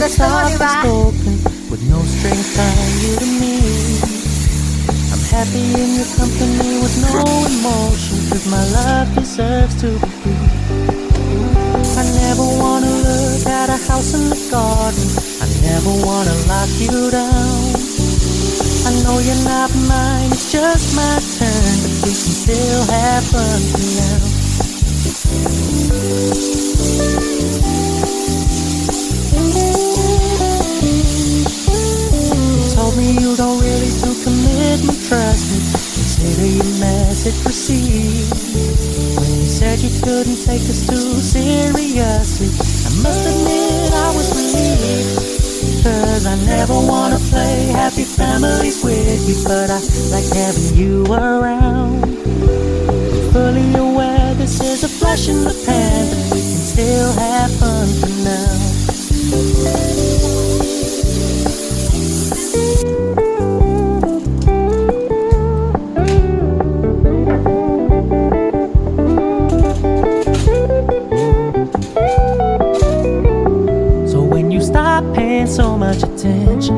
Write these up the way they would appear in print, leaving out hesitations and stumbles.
soft and spoken, with no strings tying you to me. I'm happy in your company with no emotion, 'cause my love deserves to be free. I never wanna look at a house in the garden, I never wanna lock you down. I know you're not mine, it's just my turn, but we can still have fun for now. You told me you don't really do commitment, trust me, consider your message received. When you said you couldn't take us too seriously, I must admit I was relieved. 'Cause I never wanna play happy families with you, but I like having you around. I'm fully aware this is a flash in the pan, but we can still have fun for now. Paying so much attention,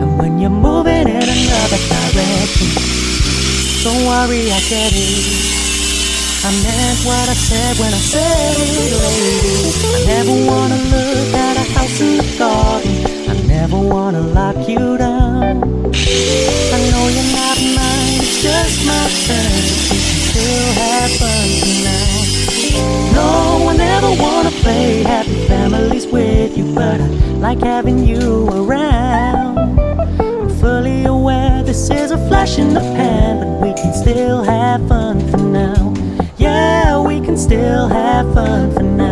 and when you're moving in another direction, don't worry, I get it. I meant what I said when I said it, lady. I never wanna look at a house in the garden, I never wanna lock you down. I know you're not mine, it's just my turn, we can still have fun for now. No, I never wanna play happy families with you, but I like having you around. I'm fully aware this is a flash in the pan, but we can still have fun for now. Yeah, we can still have fun for now.